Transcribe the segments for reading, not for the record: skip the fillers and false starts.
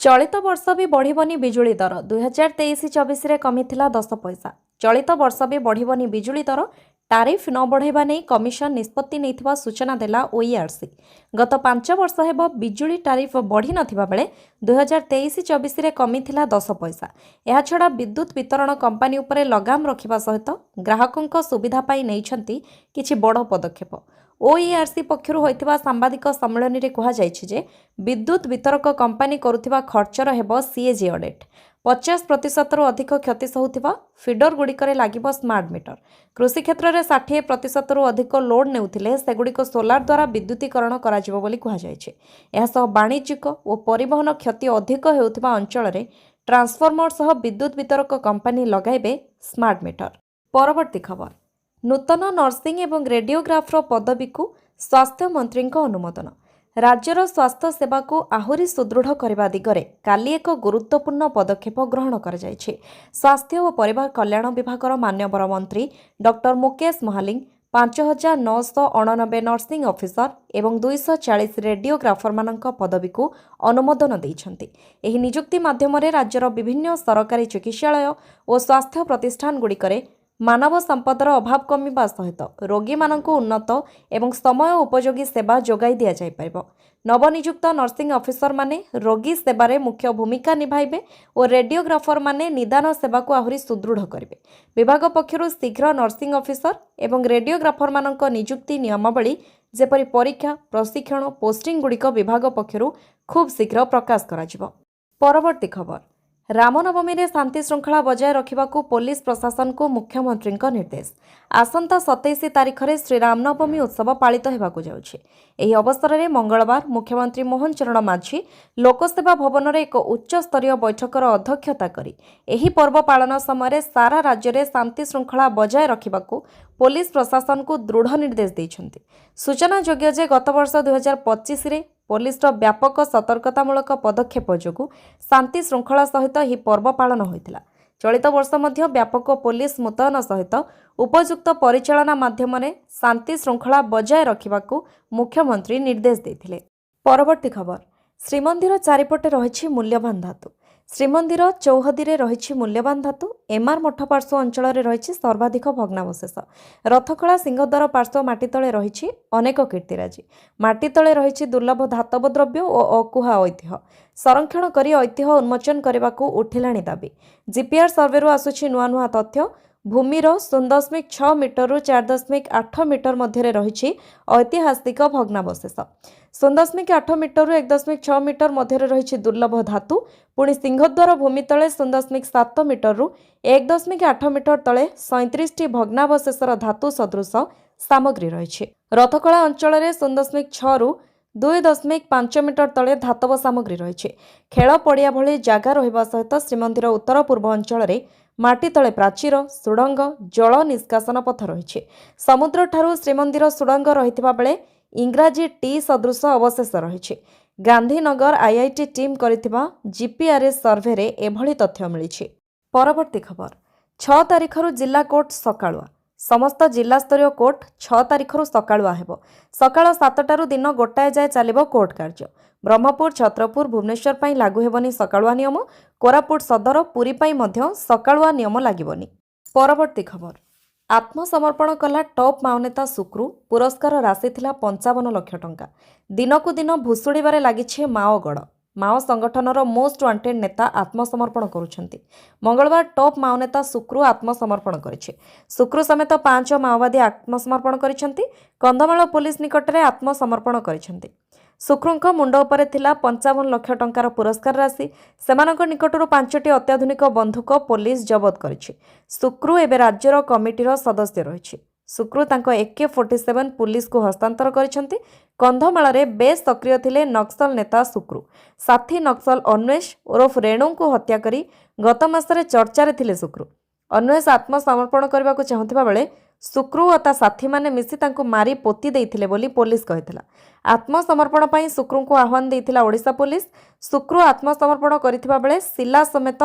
चलित वर्ष भी बढ़िबनी बिजुली दर 2023-24 कमिथिला 10 पैसा। चलित वर्ष भी बढ़िबनी बिजुली दर टारिफ न बढ़ाइबा नहीं कमिशन निष्पत्ति नैथिबा सूचना देला ओईआरसी। गत 5 वर्ष हेब बिजुली टारिफ बढ़ी नथिबा बेले 2023-24 कमिथिला 10 पैसा। एहा छडा विद्युत वितरण कंपनी उपरे लगाम रखिबा सहित ग्राहकंक सुविधा पाई नैछंती किछि बड़ पदक्षेप। ओईआरसी पक्षरु होइथिबा सांबादिक सम्मेलन रे कहा जायछि जे विद्युत वितरक कंपनी करुथिबा खर्चर हेब सीएजी ऑडिट। 50% रु अधिक क्षति सहुथिबा फीडर गुड़िकरे लागिबो स्मार्ट मीटर। कृषि क्षेत्र में 60% रु अधिक लोड नेउथिले सेगुड़िक सोलार द्वारा विद्युतीकरण कराजिबो बोली कहा जायछि। एहासह वाणिज्यिक और परिवहन क्षति अधिक हेउथिबा अंचल रे ट्रांसफॉर्मर सह विद्युत वितरक कंपनी लगाइबे स्मार्ट मीटर। परवर्ती खबर, नूतन नर्सिंग एवं रेडियोग्राफर पदवी को स्वास्थ्य मंत्री अनुमोदन। राज्यर स्वास्थ्य सेवा को आहुरी सुदृढ़ करने दिगरे काली एक गुरुत्वपूर्ण पदक्षेप ग्रहण कर स्वास्थ्य और परिवार कल्याण विभागर मान्यवर मंत्री doctor Mukesh Mahaling 5989 nursing officer एवं 240 रेडियोग्राफर मानक पदवी को अनुमोदन देइछन्ति। एही नियुक्ति माध्यम राज्यर विभिन्न सरकारी चिकित्सालय और स्वास्थ्य प्रतिष्ठान गुड़िकरे मानव संपदर अभाव कमिबा सहित रोगी मानक उन्नत एवं समय उपयोगी सेवा जोगाई दिया जाय परिबो। नवनियुक्त नर्सिंग ऑफिसर माने रोगी सेवारे मुख्य भूमिका निभाइबे और रेडियोग्राफर माने निदान सेवा को आहुरी सुदृढ़ करिवे। विभाग पक्षरु शीघ्र नर्सिंग ऑफिसर एवं रेडियोग्राफर मानक नियुक्ति नियमावली जेपरि परीक्षा प्रशिक्षण पोस्टिंग गुड़िक विभाग पक्षरु खूब शीघ्र प्रकाश कराजिबो। परवर्ती खबर, रामनवमी रे शांति श्रृंखला बजाय रखिबाकू पुलिस प्रशासन को मुख्यमंत्री निर्देश। आसंता 27 तारीख में श्री रामनवमी उत्सव पालित होगाकू जाउछि। एही अवसर में मंगलवार मुख्यमंत्री मोहन चरण माझी लोकसेवा भवन में एक उच्च स्तरीय बैठकर अध्यक्षता करी एही पर्व पालन समय सारा राज्य में शांति श्रृंखला बजाय रखिबाकू पुलिस प्रशासन को दृढ़ निर्देश देइछन्ति। सूचना योग्य जे गत वर्ष 2025 रे पुलिस व्यापक सतर्कतामूलक पदक्षेप जोगु शांति श्रृंखला सहित ही पर्व पालन होइतिला। चलित वर्ष मध्य व्यापक पुलिस मुतयन सहित उपयुक्त परिचालना माध्यम शांति श्रृंखला बजाय रखिबाकू मुख्यमंत्री निर्देश देथिले। परवर्ती खबर, श्रीमंदिर चारिपटे रहिछि मूल्यवान धातु। श्रीमंदिर चौहदी रे रहिछि मूल्यवान धातु। एमआर मठ पार्श्व अंचल रे रहिछि सर्वाधिक भग्नावशेष। रथखोला सिंहद्वार पार्श्व माटी तले रहिछि अनेक कीर्तिराजी। माटी तले रहिछि दुर्लभ धातव द्रव्य और अकुहा ऐतिह्य। संरक्षण करी ऐतिह्य उन्मोचन करबाकू उठिलाणी दाबी। जीपीआर सर्वे रु आसुछि नुआ नुआ तथ्य। भूमिर 0.6 मीटर रु 4.8 मीटर मध्य रही ऐतिहासिक भग्नावशेष। 0.8 मीटर रु 1.6 मीटर मध्य रही दुर्लभ धातु। पुणी सिंहद्वार भूमि तले 0.7 मीटर रु 1.8 मीटर तले 37 भग्नावशेषर धातु सदृश सामग्री रही। रथखोला अंचल में 0.6 रु 2.5 मीटर तले धातव सामग्री रही। खेल पड़िया भली जगह रहिबा सहित श्रीमंदिर उत्तर पूर्व अंचल में माटी तले प्राचीर सुड़ंग जल निष्कासन पथ रही। समुद्र ठारू श्रीमंदिर सुड़ंग रहिथिबा बेले इंग्राजी टी सदृश अवशेष रही। गांधीनगर आईआईटी टीम करिथिबा जीपीआरएस सर्वे रे एभली तथ्य मिली। परवर्ती खबर, 6 तारीख रु जिला कोर्ट सकाळुआ। समस्त जिला स्तरीय कोर्ट 6 तारीख रु सकाळुआ हेबो। सकाळ 7 दिन गोटाए जाए चलिबो कोर्ट कार्य। ब्रह्मपुर छत्रपुर भुवनेश्वर पाई लागू हेबनी सकाळुआ नियम। कोरापुट सदर पुरी पाई मध्य सकाळुआ नियम लागिबनी। परवर्ती खबर, आत्मसमर्पण कला टॉप माओनेता सुक्रू। पुरस्कार राशि थिला 55 लाख टंका। दिनकू दिन भुसुड़ीबारे लागिछे माओ गड़। माओ संगठनर मोस्ट वांटेड नेता आत्मसमर्पण करुछंती। मंगलवार टॉप माओनेता सुक्रू आत्मसमर्पण करिछे। सुक्रू समेत 5 माओवादी आत्मसमर्पण करिछंती। कंधमाल पुलिस निकटरे आत्मसमर्पण करिछंती। सुक्रूंक मुंड उपरे थिला 55 लाख टंकार पुरस्कार राशि। सेमानक निकटरू 5टी अत्याधुनिक बंधुक पुलिस जबत करिछि। सुक्रू एबे राज्यर कमिटीर सदस्य रहिछि। सुक्रू तांको AK-47 पुलिस को हस्तांतर करिछंती। कंधमाଳରେ बेस सक्रिय थिले नक्सल नेता सुक्रू। साथी नक्सल अन्वेष ओरफ रेणु को हत्या करी गत मासरे चर्चारे थिले सुक्रू। अन्वेष आत्मसमर्पण करबाकू चाहुथिबा बेले सुक्रू और ता साथी माने मिसी तांको मारी पोती देइथिले बोली पुलिस कहिथिला। आत्मसमर्पण पई सुक्रू को आह्वान देइथिला ओडिशा पुलिस। सुक्रू आत्मसमर्पण करिथिबा बेले सिला समेत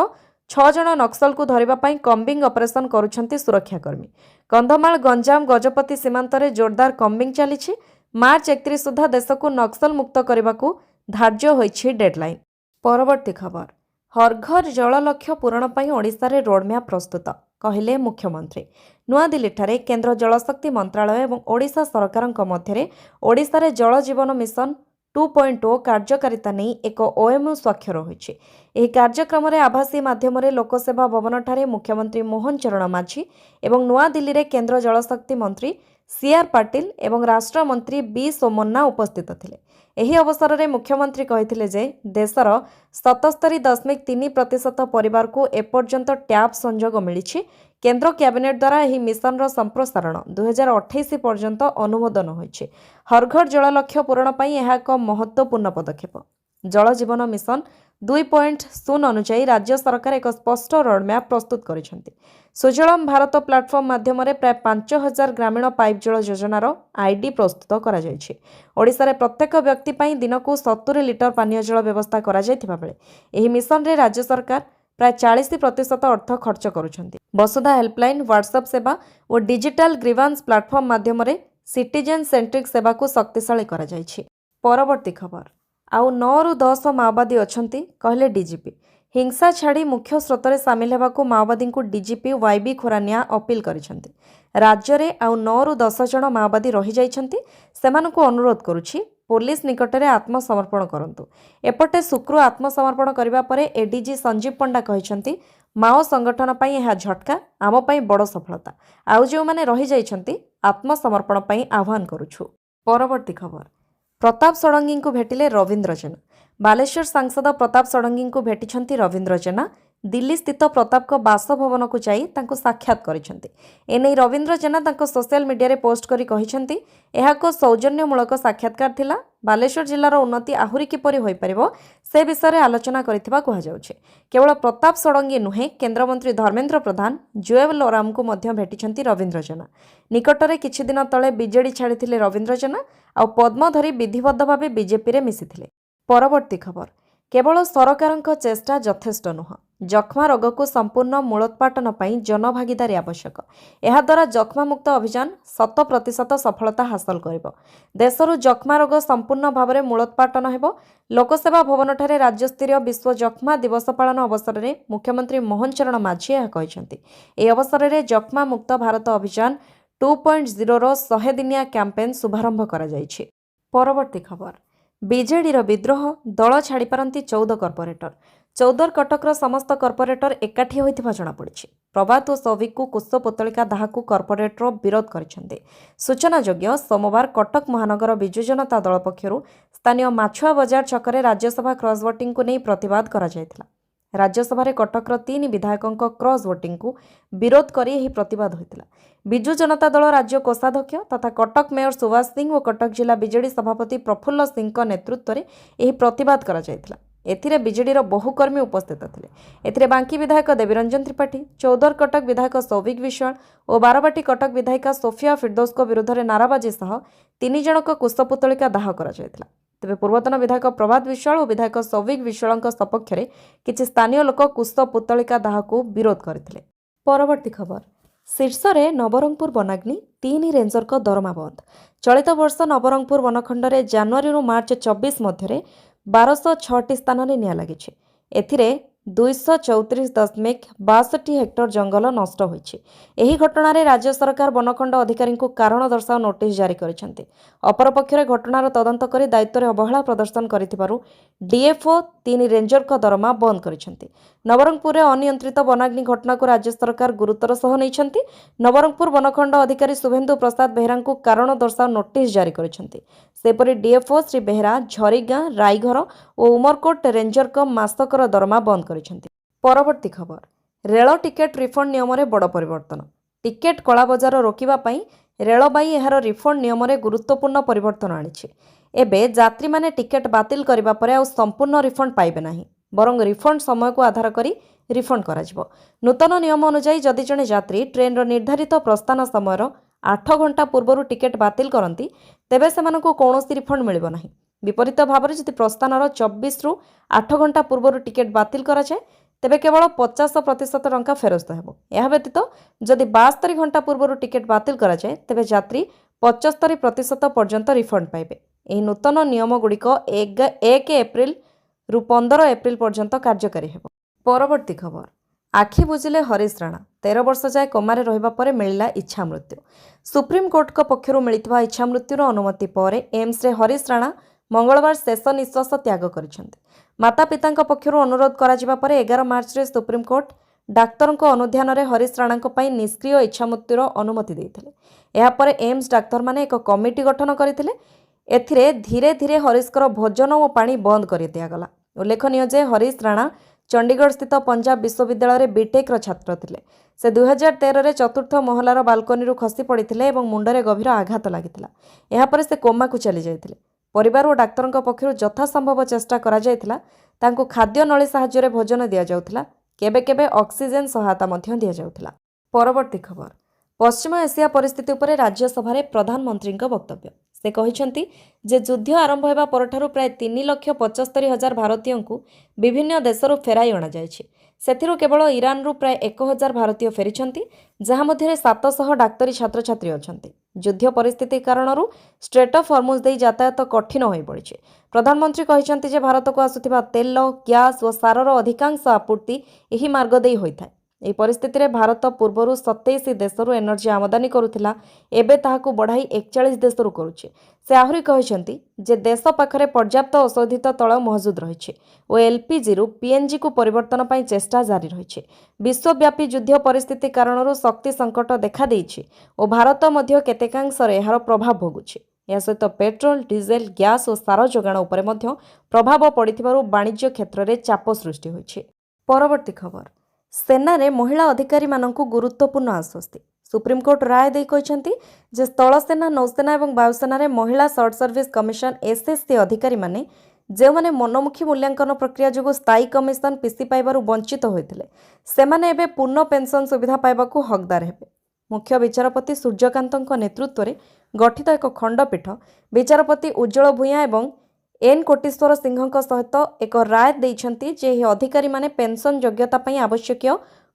6 जण नक्सल को धरिबा पई कम्बिंग ऑपरेशन करुछंती सुरक्षाकर्मी। कंधमाल गंजाम गजपति सीमांत रे जोरदार कम्बिंग चलिछि। मार्च 31 सुधा देश को नक्सल मुक्त करने को धार्य होइछि डेडलाइन। ପରବର୍ତ୍ତୀ ଖବର ହର୍ ଘର ଜଳ ଲକ୍ଷ୍ୟ ପୂରଣ ପାଇଁ ଓଡ଼ିଶାରେ ରୋଡମ୍ୟାପ୍ ପ୍ରସ୍ତୁତ କହିଲେ ମୁଖ୍ୟମନ୍ତ୍ରୀ। ନୂଆଦିଲ୍ଲୀଠାରେ କେନ୍ଦ୍ର ଜଳଶକ୍ତି ମନ୍ତ୍ରାଳୟ ଏବଂ ଓଡ଼ିଶା ସରକାରଙ୍କ ମଧ୍ୟରେ ଓଡ଼ିଶାରେ ଜଳ ଜୀବନ ମିଶନ 2.0 କାର୍ଯ୍ୟକାରିତା ନେଇ ଏକ OMU ସ୍ୱାକ୍ଷର ହୋଇଛି। ଏହି କାର୍ଯ୍ୟକ୍ରମରେ ଆଭାସୀ ମାଧ୍ୟମରେ ଲୋକସେବା ଭବନଠାରେ ମୁଖ୍ୟମନ୍ତ୍ରୀ ମୋହନ ଚରଣ ମାଝୀ ଏବଂ ନୂଆଦିଲ୍ଲୀରେ କେନ୍ଦ୍ର ଜଳଶକ୍ତି ମନ୍ତ୍ରୀ CR ପାଟିଲ ଏବଂ ରାଷ୍ଟ୍ରମନ୍ତ୍ରୀ B ସୋମନ୍ନା ଉପସ୍ଥିତ ଥିଲେ। ଏହି ଅବସରରେ ମୁଖ୍ୟମନ୍ତ୍ରୀ କହିଥିଲେ ଯେ ଦେଶର 77.3% ପରିବାରକୁ ଏପର୍ଯ୍ୟନ୍ତ ଟ୍ୟାପ୍ ସଂଯୋଗ ମିଳିଛି। କେନ୍ଦ୍ର କ୍ୟାବିନେଟ୍ ଦ୍ୱାରା ଏହି ମିଶନର ସମ୍ପ୍ରସାରଣ 2028 ପର୍ଯ୍ୟନ୍ତ ଅନୁମୋଦନ ହୋଇଛି। ହର୍ ଘର ଜଳ ଲକ୍ଷ୍ୟ ପୂରଣ ପାଇଁ ଏହା ଏକ ମହତ୍ତ୍ୱପୂର୍ଣ୍ଣ ପଦକ୍ଷେପ। ଜଳ ଜୀବନ ମିଶନ 2.0 ଅନୁଯାୟୀ ରାଜ୍ୟ ସରକାର ଏକ ସ୍ପଷ୍ଟ ରୋଡମ୍ୟାପ୍ ପ୍ରସ୍ତୁତ କରିଛନ୍ତି। ସୁଜଳମ ଭାରତ ପ୍ଲାଟଫର୍ମ ମାଧ୍ୟମରେ ପ୍ରାୟ 5,000 ଗ୍ରାମୀଣ ପାଇପ୍ ଜଳ ଯୋଜନାର ID ପ୍ରସ୍ତୁତ କରାଯାଇଛି। ଓଡ଼ିଶାରେ ପ୍ରତ୍ୟେକ ବ୍ୟକ୍ତି ପାଇଁ ଦିନକୁ 70 ଲିଟର ପାନୀୟ ଜଳ ବ୍ୟବସ୍ଥା କରାଯାଇଥିବା ବେଳେ ଏହି ମିଶନରେ ରାଜ୍ୟ ସରକାର ପ୍ରାୟ 40% ଅର୍ଥ ଖର୍ଚ୍ଚ କରୁଛନ୍ତି। ବସୁଧା ହେଲ୍ପଲାଇନ୍, ହ୍ୱାଟ୍ସଆପ୍ ସେବା ଓ ଡିଜିଟାଲ ଗ୍ରିଭାନ୍ସ ପ୍ଲାଟଫର୍ମ ମାଧ୍ୟମରେ ସିଟିଜେନ୍ ସେଣ୍ଟ୍ରିକ୍ ସେବାକୁ ଶକ୍ତିଶାଳୀ କରାଯାଇଛି। ପରବର୍ତ୍ତୀ ଖବର ଆଉ 9ରୁ 10 ମାଓବାଦୀ ଅଛନ୍ତି କହିଲେ DGP। ହିଂସା ଛାଡ଼ି ମୁଖ୍ୟ ସ୍ରୋତରେ ସାମିଲ ହେବାକୁ ମାଓବାଦୀଙ୍କୁ DGP YB ଖୋରାନିଆ ଅପିଲ କରିଛନ୍ତି। ରାଜ୍ୟରେ ଆଉ 9ରୁ 10 ଜଣ ମାଓବାଦୀ ରହିଯାଇଛନ୍ତି। ସେମାନଙ୍କୁ ଅନୁରୋଧ କରୁଛି ପୋଲିସ ନିକଟରେ ଆତ୍ମସମର୍ପଣ କରନ୍ତୁ। ଏପଟେ ଶୁକ୍ରୁ ଆତ୍ମସମର୍ପଣ କରିବା ପରେ ADG ସଞ୍ଜୀବ ପଣ୍ଡା କହିଛନ୍ତି ମାଓ ସଂଗଠନ ପାଇଁ ଏହା ଝଟକା, ଆମ ପାଇଁ ବଡ଼ ସଫଳତା। ଆଉ ଯେଉଁମାନେ ରହିଯାଇଛନ୍ତି ଆତ୍ମସମର୍ପଣ ପାଇଁ ଆହ୍ୱାନ କରୁଛୁ। ପରବର୍ତ୍ତୀ ଖବର ପ୍ରତାପ ଷଡ଼ଙ୍ଗୀଙ୍କୁ ଭେଟିଲେ ରବୀନ୍ଦ୍ର ଜେନା। ବାଲେଶ୍ୱର ସାଂସଦ ପ୍ରତାପ ଷଡ଼ଙ୍ଗୀଙ୍କୁ ଭେଟିଛନ୍ତି ରବୀନ୍ଦ୍ର ଜେନା। ଦିଲ୍ଲୀସ୍ଥିତ ପ୍ରତାପଙ୍କ ବାସଭବନକୁ ଯାଇ ତାଙ୍କୁ ସାକ୍ଷାତ କରିଛନ୍ତି। ଏନେଇ ରବୀନ୍ଦ୍ର ଜେନା ତାଙ୍କ ସୋସିଆଲ ମିଡିଆରେ ପୋଷ୍ଟ କରି କହିଛନ୍ତି ଏହା ଏକ ସୌଜନ୍ୟମୂଳକ ସାକ୍ଷାତକାର ଥିଲା। ବାଲେଶ୍ୱର ଜିଲ୍ଲାର ଉନ୍ନତି ଆହୁରି କିପରି ହୋଇପାରିବ ସେ ବିଷୟରେ ଆଲୋଚନା କରିଥିବା କୁହାଯାଉଛି। କେବଳ ପ୍ରତାପ ଷଡ଼ଙ୍ଗୀ ନୁହେଁ, କେନ୍ଦ୍ରମନ୍ତ୍ରୀ ଧର୍ମେନ୍ଦ୍ର ପ୍ରଧାନ, ଜୁଏଲ ଓରାମଙ୍କୁ ମଧ୍ୟ ଭେଟିଛନ୍ତି ରବୀନ୍ଦ୍ର ଜେନା। ନିକଟରେ କିଛି ଦିନ ତଳେ ବିଜେଡି ଛାଡ଼ିଥିଲେ ରବୀନ୍ଦ୍ର ଜେନା ଆଉ ପଦ୍ମ ଧରି ବିଧିବଦ୍ଧ ଭାବେ ବିଜେପିରେ ମିଶିଥିଲେ। ପରବର୍ତ୍ତୀ ଖବର କେବଳ ସରକାରଙ୍କ ଚେଷ୍ଟା ଯଥେଷ୍ଟ ନୁହଁ। ଯକ୍ଷ୍ମା ରୋଗକୁ ସମ୍ପୂର୍ଣ୍ଣ ମୂଳୋତ୍ପାଟନ ପାଇଁ ଜନଭାଗିଦାରୀ ଆବଶ୍ୟକ। ଏହାଦ୍ୱାରା ଯକ୍ଷ୍ମାମୁକ୍ତ ଅଭିଯାନ 100% ସଫଳତା ହାସଲ କରିବ। ଦେଶରୁ ଯକ୍ଷ୍ମା ରୋଗ ସମ୍ପୂର୍ଣ୍ଣ ଭାବରେ ମୂଳୋତ୍ପାଟନ ହେବ। ଲୋକସେବା ଭବନଠାରେ ରାଜ୍ୟସ୍ତରୀୟ ବିଶ୍ୱ ଯକ୍ଷ୍ମା ଦିବସ ପାଳନ ଅବସରରେ ମୁଖ୍ୟମନ୍ତ୍ରୀ ମୋହନ ଚରଣ ମାଝୀ ଏହା କହିଛନ୍ତି। ଏହି ଅବସରରେ ଯକ୍ଷ୍ମା ମୁକ୍ତ ଭାରତ ଅଭିଯାନ 2.0ର 100 ଦିନିଆ କ୍ୟାମ୍ପେନ୍ ଶୁଭାରମ୍ଭ କରାଯାଇଛି। ପରବର୍ତ୍ତୀ ଖବର ବିଜେଡିର ବିଦ୍ରୋହ, ଦଳ ଛାଡ଼ିପାରନ୍ତି 14 କର୍ପୋରେଟର। 14 କଟକର ସମସ୍ତ କର୍ପୋରେଟର ଏକାଠି ହୋଇଥିବା ଜଣାପଡ଼ିଛି। ପ୍ରଭାତ ଓ ସୌଭିକଙ୍କୁ କୁଶପୁତ୍ତଳିକା ଦାହକୁ କର୍ପୋରେଟର ବିରୋଧ କରିଛନ୍ତି। ସୂଚନାଯୋଗ୍ୟ ସୋମବାର କଟକ ମହାନଗର ବିଜୁ ଜନତା ଦଳ ପକ୍ଷରୁ ସ୍ଥାନୀୟ ମାଛୁଆ ବଜାର ଛକରେ ରାଜ୍ୟସଭା କ୍ରସ୍ ଭୋଟିଂକୁ ନେଇ ପ୍ରତିବାଦ କରାଯାଇଥିଲା। ରାଜ୍ୟସଭାରେ କଟକର 3 ବିଧାୟକଙ୍କ କ୍ରସ୍ ଭୋଟିଂକୁ ବିରୋଧ କରି ଏହି ପ୍ରତିବାଦ ହୋଇଥିଲା। ବିଜୁ ଜନତା ଦଳ ରାଜ୍ୟ କୋଷାଧ୍ୟକ୍ଷ ତଥା କଟକ ମେୟର ସୁଭାଷ ସିଂ ଓ କଟକ ଜିଲ୍ଲା ବିଜେଡି ସଭାପତି ପ୍ରଫୁଲ୍ଲ ସିଂଙ୍କ ନେତୃତ୍ୱରେ ଏହି ପ୍ରତିବାଦ କରାଯାଇଥିଲା। ଏଥିରେ ବିଜେଡିର ବହୁ କର୍ମୀ ଉପସ୍ଥିତ ଥିଲେ। ଏଥିରେ ବାଙ୍କୀ ବିଧାୟକ ଦେବୀରଞ୍ଜନ ତ୍ରିପାଠୀ, ଚୌଦ୍ୱାର କଟକ ବିଧାୟକ ସୌଭିକ ବିଶ୍ୱାଳ ଓ ବାରବାଟୀ କଟକ ବିଧାୟିକା ସୋଫିଆ ଫିର୍ଦୌସଙ୍କ ବିରୋଧରେ ନାରାବାଜି ସହ 3 ଜଣଙ୍କ କୁଶପୁତ୍ତଳିକା ଦାହ କରାଯାଇଥିଲା। ତେବେ ପୂର୍ବତନ ବିଧାୟକ ପ୍ରଭାତ ବିଶ୍ୱାଳ ଓ ବିଧାୟକ ସୌଭିକ ବିଶ୍ୱାଳଙ୍କ ସପକ୍ଷରେ କିଛି ସ୍ଥାନୀୟ ଲୋକ କୁଶପୁତ୍ତଳିକା ଦାହକୁ ବିରୋଧ କରିଥିଲେ। ପରବର୍ତ୍ତୀ ଖବର ଶୀର୍ଷରେ ନବରଙ୍ଗପୁର ବନାଗ୍ନି, 3 ରେଞ୍ଜରଙ୍କ ଦରମା ବନ୍ଦ। ଚଳିତ ବର୍ଷ ନବରଙ୍ଗପୁର ବନଖଣ୍ଡରେ ଜାନୁଆରୀରୁ ମାର୍ଚ୍ଚ 24 ମଧ୍ୟରେ 1206ଟି ସ୍ଥାନରେ ନିଆଁ ଲାଗିଛି। ଏଥିରେ 234.62 ହେକ୍ଟର ଜଙ୍ଗଲ ନଷ୍ଟ ହୋଇଛି। ଏହି ଘଟଣାରେ ରାଜ୍ୟ ସରକାର ବନଖଣ୍ଡ ଅଧିକାରୀଙ୍କୁ କାରଣ ଦର୍ଶାଅ ନୋଟିସ୍ ଜାରି କରିଛନ୍ତି। ଅପରପକ୍ଷରେ ଘଟଣାର ତଦନ୍ତ କରି ଦାୟିତ୍ୱରେ ଅବହେଳା ପ୍ରଦର୍ଶନ କରିଥିବାରୁ DFO 3 ରେଞ୍ଜରଙ୍କ ଦରମା ବନ୍ଦ କରିଛନ୍ତି। ନବରଙ୍ଗପୁରରେ ଅନିୟନ୍ତ୍ରିତ ବନାଗ୍ନି ଘଟଣାକୁ ରାଜ୍ୟ ସରକାର ଗୁରୁତର ସହ ନେଇଛନ୍ତି। ନବରଙ୍ଗପୁର ବନଖଣ୍ଡ ଅଧିକାରୀ ଶୁଭେନ୍ଦୁ ପ୍ରସାଦ ବେହେରାଙ୍କୁ କାରଣ ଦର୍ଶାଅ ନୋଟିସ୍ ଜାରି କରିଛନ୍ତି। ସେପରି DFO ଶ୍ରୀ ବେହେରା ଝରିଗାଁ, ରାଇଘର ଓ ଉମରକୋଟ ରେଞ୍ଜରଙ୍କ ମାସକର ଦରମା ବନ୍ଦ କରିଛନ୍ତି। ପରବର୍ତ୍ତୀ ଖବର ରେଳ ଟିକେଟ୍ ରିଫଣ୍ଡ ନିୟମରେ ବଡ଼ ପରିବର୍ତ୍ତନ। ଟିକେଟ୍ କଳାବଜାର ରୋକିବା ପାଇଁ ରେଳବାଇ ଏହାର ରିଫଣ୍ଡ ନିୟମରେ ଗୁରୁତ୍ୱପୂର୍ଣ୍ଣ ପରିବର୍ତ୍ତନ ଆଣିଛି। ଏବେ ଯାତ୍ରୀମାନେ ଟିକେଟ୍ ବାତିଲ କରିବା ପରେ ଆଉ ସମ୍ପୂର୍ଣ୍ଣ ରିଫଣ୍ଡ ପାଇବେ ନାହିଁ, ବରଂ ରିଫଣ୍ଡ ସମୟକୁ ଆଧାର କରି ରିଫଣ୍ଡ କରାଯିବ। ନୂତନ ନିୟମ ଅନୁଯାୟୀ ଯଦି ଜଣେ ଯାତ୍ରୀ ଟ୍ରେନ୍ର ନିର୍ଦ୍ଧାରିତ ପ୍ରସ୍ଥାନ ସମୟର 8 ଘଣ୍ଟା ପୂର୍ବରୁ ଟିକେଟ୍ ବାତିଲ କରନ୍ତି ତେବେ ସେମାନଙ୍କୁ କୌଣସି ରିଫଣ୍ଡ ମିଳିବ ନାହିଁ। ବିପରୀତ ଭାବରେ ଯଦି ପ୍ରସ୍ଥାନର 24ରୁ 8 ଘଣ୍ଟା ପୂର୍ବରୁ ଟିକେଟ୍ ବାତିଲ କରାଯାଏ ତେବେ କେବଳ 50% ଟଙ୍କା ଫେରସ୍ତ ହେବ। ଏହା ବ୍ୟତୀତ ଯଦି 72 ଘଣ୍ଟା ପୂର୍ବରୁ ଟିକେଟ୍ ବାତିଲ କରାଯାଏ ତେବେ ଯାତ୍ରୀ 75% ପର୍ଯ୍ୟନ୍ତ ରିଫଣ୍ଡ ପାଇବେ। ଏହି ନୂତନ ନିୟମଗୁଡ଼ିକ 1 ଏପ୍ରିଲ रु 15 एप्रिल पर्यंत कार्यकारी हेब। परवर्ती खबर आखि बुझिले हरीश राणा 13 वर्ष जाए कोमारे रहिबा परे मिलिला इच्छा मृत्यु। सुप्रीमकोर्ट पक्षरु मिलिथिबा इच्छा मृत्युर अनुमति पर एम्स रे हरीश राणा मंगलवार शेष निश्वास त्याग करिसेंति। माता पितांक पक्षरु अनुरोध करा जिबा परे 11 मार्च रे सुप्रीमकोर्ट डाक्तरଙ୍କ अनुध्यान हरीश राणाଙ୍କ ପାଇଁ निष्क्रिय इच्छा मृत्युर अनुमति देइथिले। एहा परे एम्स डाक्तर माने एक कमिटी गठन करथिले। एथिरे धीरे धीरे हरीशकर भोजन और पानी बंद कर दियागला। उल्लेखनीय जे हरीश राणा चंडीगढ़ स्थित पंजाब विश्वविद्यालय बीटेक्र छात्र थिले। से 2013 रे चतुर्थ महलार बालकनी खसी पड़ते और मुंडरे गभीर आघात लागिथिला। एहा परे से कोमा को चली जाइथिले। परिवार और डाक्तरଙ୍କ पक्षरु यथासंभव चेष्टा करा जाइथिला। तांको खाद्य नळी सहाय्य भोजन दिया जाउथिला। केबे केबे ऑक्सीजन सहायता मध्य दिया जाउथिला। परवर्ती खबर पश्चिम एशिया परिस्थिति उपरे राज्यसभा प्रधानमंत्री वक्तव्य। से कहिसेंति जे युद्ध आरंभ होगा परठारु प्राय 3,75,000 भारतीयों को विभिन्न देशरू फेराई अणा जायछि। सेथिरु केवल ईरान रू प्राय 1,000 भारतीय फेरिछंती, जहाँ मध्य 700 डाक्तरी छात्र छात्री अछंती। युद्ध परिस्थिति कारणरू स्ट्रेट ऑफ हॉर्मुज देई यातायात कठिन होई पड़िछि। प्रधानमंत्री कहिसेंति जे भारत को आसुथिबा तेल, ग्यास और सारर अधिकांश आपूर्ति एही मार्ग देई होइथाय। एही परिस्थिति रे भारत पूर्वरु 27 देशरू एनर्जी आमदानी करुथिला, एबे ताहाकु बढ़ाई 41 देशरू करुछि। से आहुरी कहिसेंति जे देश पाखरे पर्याप्त औषधित तैल महजूद रहिछि और एलपीजी रु पीएनजी को परिवर्तन पई चेष्टा जारी रहिछि। विश्वव्यापी युद्ध परिस्थिति कारणरू शक्ति संकट देखा देइछि और भारत मध्य केतेकांशरे एहार प्रभाव भोगुछि। या सहित पेट्रोल, डीजेल, ग्यास और सार जोगाण उपरे मध्य प्रभाव पड़िथिबारु वाणिज्य क्षेत्र में चाप सृष्टि होइछि। परवर्ती खबर सेना रे महिला अधिकारी मानकु गुरुत्वपूर्ण आश्वस्ति। सुप्रीमकोर्ट राय दे कहिसेंति जे स्थल सेना, नौसेना और वायुसेना रे महिला सर्ट सर्विस कमिशन एसएससी अधिकारी माने जे माने मनोमुखी मूल्यांकन प्रक्रिया जो स्थायी कमिशन पीसी पाइबारु वंचित होइथिले, सेमाने एबे पूर्ण पेंशन सुविधा पाइबाकु हकदार हेबे। मुख्य विचारपति सूर्यकांतଙ୍କ नेतृत्व में गठित एक खंडपीठ विचारपति उज्ज्वल भूया एवं एन कोटेश्वर सिंह सहित एक राय देइछंती जे एही अधिकारी माने पेंशन योग्यता पई आवश्यक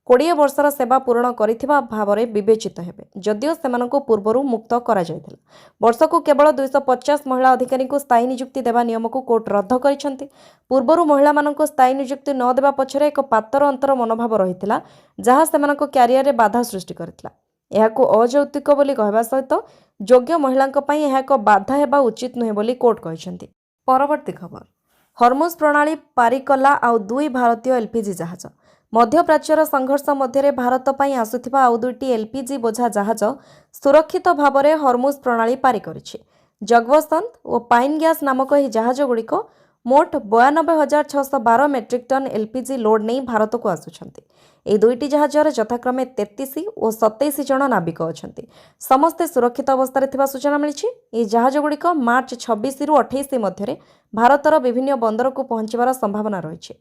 20 वर्षर सेवा पूर्ण करिथिबा भावरे विवेचित हेबे, जदिओ सेमानंको पूर्वरु मुक्त करा जायथिला। वर्षकु केवल 250 महिला अधिकारी को स्थायी नियुक्ति देवा नियम को कोर्ट रद्द करिसेंती। पूर्वरु महिला मानंको स्थायी नियुक्ति न देवा पछरे एक पातर अंतर मनोभाव रहिथिला, जहा सेमानंको क्यारियर रे बाधा सृष्टि करथिला। एहाकु अजौतिक बोली कहबा सहित योग्य महिलांको पई एहा एक बाधा हेबा उचित नुहे बोली कोर्ट कहिसेंती। परवर्ती खबर हर्मुज प्रणाली पारी कला आउ 2 भारतीय एलपीजी जहाज। मध्यप्राच्यर संघर्ष मध्य भारत पई आसुथिबा आउ 2टी एलपीजी बोझा जहाज सुरक्षित भाव में हर्मुज प्रणाली पारी करिछि। जगवसंत और पाइन गैस नामक यह जहाज गुड़िक मोट 92,612 मेट्रिक टन एलपीजी लोड नहीं भारत को आसुछंती। एही 2टी जहाजर यथाक्रमे 33 और 27 जन नाविक अछंती। समस्ते सुरक्षित अवस्था थिबा सूचना मिलिछि। एही जहाज गुड़िक मार्च 26 रु 28 मध्य भारतर विभिन्न बंदर को पहुंचबार संभावना रहिछि।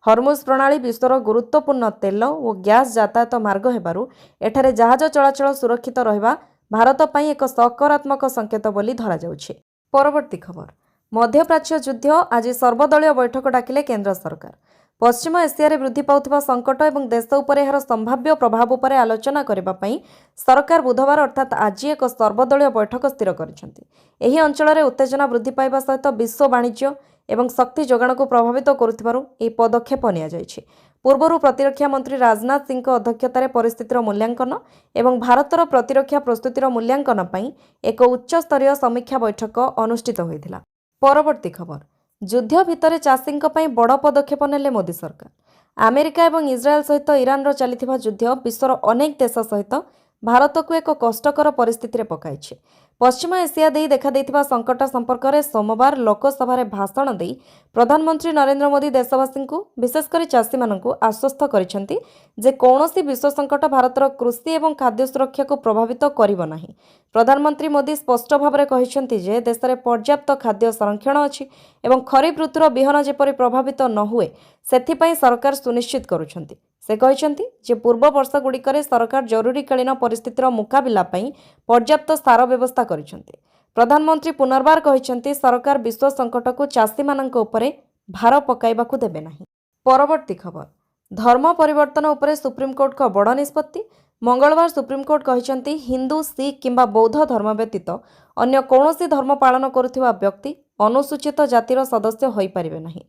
हर्मुज प्रणाली विश्वर गुरुत्वपूर्ण तेल और गैस यातायात मार्ग हेबारु एठारे जहाज चलाचल सुरक्षित रहिबा भारत पई एक सकारात्मक संकेत बोली धरा जाउछि। परवर्ती खबर मध्यप्राच्य युद्ध आज सर्वदलीय बैठक डाकिले केंद्र सरकार। पश्चिम एशिया रे वृद्धि पाउथिबा संकट एवं देश उपर एहार संभाव्य प्रभाव उपर आलोचना करबा पई सरकार बुधवार अर्थात आज एक सर्वदलीय बैठक स्थिर करिसेंती। एही अंचल रे उत्तेजना वृद्धि पाइबा सहित विश्व वाणिज्य एवं शक्ति जोगाण को प्रभावित करुथिबारु एही पदक्षेप निया जायछि। पूर्वरु प्रतिरक्षा मंत्री राजनाथ सिंह अध्यक्षतार परिस्थितिर मूल्यांकन एवं भारतर प्रतिरक्षा प्रस्तुतिर मूल्यांकन पई एक उच्च स्तरीय समीक्षा बैठक अनुष्ठित होइथिला। परवर्ती खबर युद्ध भितर चाषी बड़ पदक्षेप नेले मोदी सरकार। अमेरिका और इस्राएल सहित ईरान चलिथिबा युद्ध विश्वर अनेक देश सहित भारत को एक कष्टकर परिस्थिति पकाई। पश्चिम एशिया दे देखा देथिबा संकट संपर्क में सोमवार लोकसभा भाषण दे प्रधानमंत्री नरेंद्र मोदी देशवासी को विशेषकर चाषी मानू आश्वस्त करिसेंति जे कौनसी विश्व संकट भारतर कृषि एवं खाद्य सुरक्षा को प्रभावित करिब नाही। प्रधानमंत्री मोदी स्पष्ट भाव में कहिसेंति जे देश में पर्याप्त खाद्य संरक्षण अछि एवं खरीफ ऋतुर बिहन जेपरि प्रभावित न हुए सेथिपई सरकार सुनिश्चित करुछंती। से कहिसेंति जे पूर्व वर्ष गुड़िकरे सरकार जरूरीकालीन परिस्थितिर मुकाबिला पई पर्याप्त सार व्यवस्था करिसेंति। प्रधानमंत्री पुनर्बार कहिसेंति सरकार विश्व संकट को चाषी मानक उपरे भार पकाइबाकू देबे नाही। परवर्ती खबर धर्म परिवर्तन उपरे सुप्रीमकोर्ट का बड़ निष्पत्ति। मंगलवार सुप्रीमकोर्ट कहिसेंति हिंदू, सिख किंबा बौद्ध धर्म व्यतीत अन्य कौनसी धर्म पालन करुथिबा व्यक्ति अनुसूचित जातिर सदस्य होई परिबे नाही।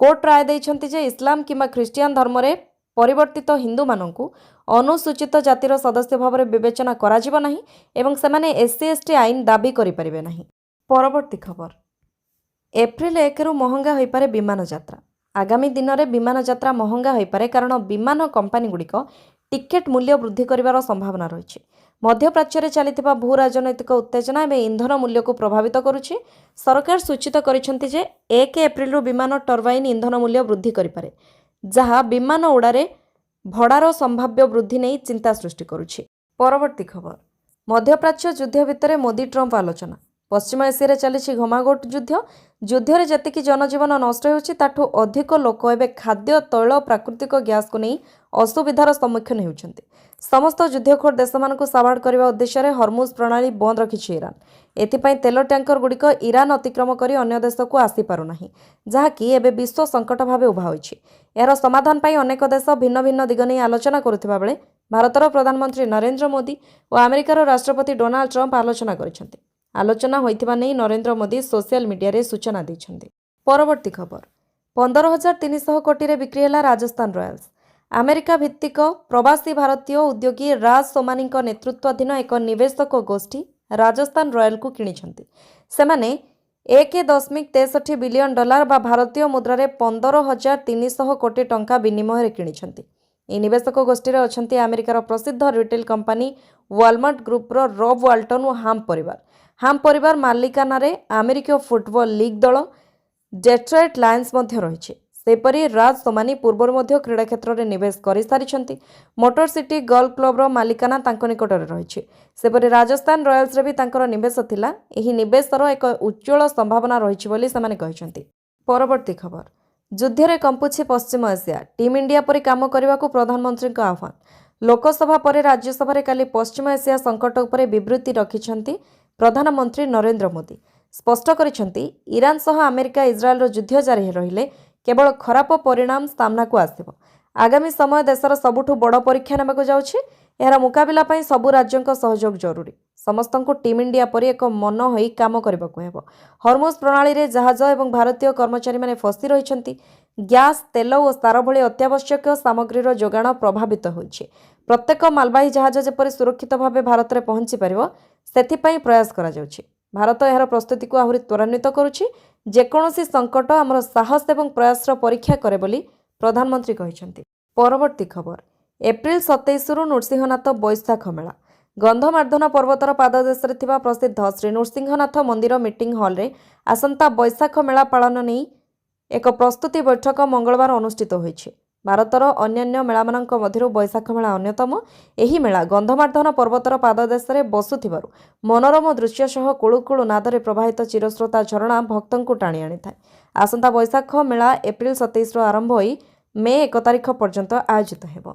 कोर्ट राय देइछन्ति जे इस्लाम किंबा ख्रिस्टियान धर्म रे परिवर्तित हिंदू माननकु अनुसूचित जातिर सदस्य भाव विवेचना कराजिब नाही एवं सेमाने एससी एसटी आईन दाबी करि परिबे नाही। परवर्ती खबर एप्रिल 1 रु महंगा होइपारे विमान यात्रा। आगामी दिन में विमान यात्रा महंगा होइपारे कारण विमान कंपानी गुड़िक टिकेट मूल्य वृद्धि करिवार संभावना रही। मध्यप्राच्य चलिथिबा भू राजनैतिक उत्तेजना एवं इंधन मूल्य को प्रभावित करुछि। सरकार सूचित करिसेंति जे 1 एप्रिल रु विमान टर्बाइन इंधन मूल्य वृद्धि करिपारे, जहाँ विमान उड़ारे भड़ार संभाव्य वृद्धि नहीं चिंता सृष्टि करुछि। परवर्ती खबर मध्यप्राच्य युद्ध भितर मोदी ट्रंप आलोचना। पश्चिम एशिया चली घमाघोट युद्धरे जेतिकी जनजीवन नष्ट होछि ताठू अधिक लोक एवं खाद्य तैल प्राकृतिक गैस को नहीं असुविधार सम्मुखीन होउछन्ति। समस्त युद्धखोर देश मानकु साबाड़ करने उद्देश्य हर्मुज प्रणाली बंद रखिछि ईरान। एथिपाई तेल टैंकर गुड़िक ईरान अतिक्रम करी अन्य देश को आसी पारुनाही, जहाँकि एबे विश्व संकट भाव उभा होइछि। यार समाधान पाई अनेक देश भिन्न भिन्न दिग नहीं आलोचना करुथिबा बेले भारतर प्रधानमंत्री नरेंद्र मोदी और अमेरिकार राष्ट्रपति डोनाल्ड ट्रंप आलोचना करिसेंति। आलोचना होइथिबा नै नरेंद्र मोदी सोशल मीडिया रे सूचना दैछन्ति। परवर्ती खबर 15,300 कोटी रे बिक्री हैला राजस्थान रॉयल्स। अमेरिका भित्तिक प्रवासी भारतीय उद्योगी राज सोमानी नेतृत्वाधीन एक निवेशक गोष्ठी राजस्थान रॉयल को किणिछन्ति। सेमाने 1.63 बिलियन डॉलर बा भारतीय मुद्रा रे 15,300 कोटी टंका विनिमय रे किणिछन्ति। ए निवेशक गोष्ठी रे अछन्ति अमेरिकार प्रसिद्ध रिटेल कंपनी वालमार्ट ग्रुप रो रॉब वाल्टन और हाम परिवार मालिकाना रे अमेरिकीय फुटबॉल लीग दल डेट्रॉयट लायंस मध्य रही। सेपरी राज सोमानी पूर्व मध्य क्रीड़ा क्षेत्र में निवेश कर सारी। मोटर सिटी गोल्फ क्लब रो मालिकाना तांको निकट में रही। सेपरी राजस्थान रॉयल्स रे भी तांकर निवेश थिला। एही निवेशर एक उज्जवल संभावना रही बोली सेमाने कहिसंती। परवर्ती खबर युद्धरे कंपुछि पश्चिम एशिया। टीम इंडिया परि काम करने को प्रधानमंत्री आह्वान। लोकसभा पर राज्यसभा रे काली पश्चिम एशिया संकट उपरे विवृत्ति रखिछन्ति प्रधानमंत्री नरेंद्र मोदी। स्पष्ट करिछन्ति ईरान सह अमेरिका इज्राएल युद्ध जारी रहिले केवल खराब परिणाम सामना को आसिबो। आगामी समय देशर सबुठु बड़ परीक्षा नेबाकु जाउछि। एहार मुकाबिला पई सबु राज्यक सहयोग जरूरी। समस्तंको टीम इंडिया परि एक मन होई काम करबाकु हेबो। हर्मुज प्रणाली रे जहाज एवं भारतीय कर्मचारी माने फसी रहिछन्ति। गैस तेल और सार भली अत्यावश्यक सामग्रीर जोगाण प्रभावित होइछि। प्रत्येक मालवाही जहाज जेपरि सुरक्षित भाव भारत में पहुंची पारिबो सेथिपाई प्रयास करा जाउछि। भारत एहार प्रस्तुति को आहुरी त्वरान्वित करुछि। जेकोसी संकट आमर साहस एवं प्रयासर परीक्षा करे बोली प्रधानमंत्री कहिसंति। परवर्ती खबर एप्रिल 27 रु नृसिंहनाथ वैशाख मेला। गंधमार्दन पर्वतर पाददेश प्रसिद्ध श्री नृसिंहनाथ मंदिर मीटिंग हॉल रे आसंता वैशाख मेला पालन नहीं एक प्रस्तुति बैठक मंगलवार अनुष्ठित होइछि। भारतर अन्यान्य मेलामानंक मध्यरु वैशाख मेला अन्यतम। एही मेला गंधमार्दन पर्वतर पाददेश रे बसुथिबारु मनोरम दृश्य सह कुळुकुळु नादरे प्रवाहित चिरस्रोता झरणा भक्तंकु टाणी आनिथाय। आसंता वैशाख मेला एप्रिल 27 रु आरंभ होई मे 1 तारिख पर्यंत आयोजित हेबो।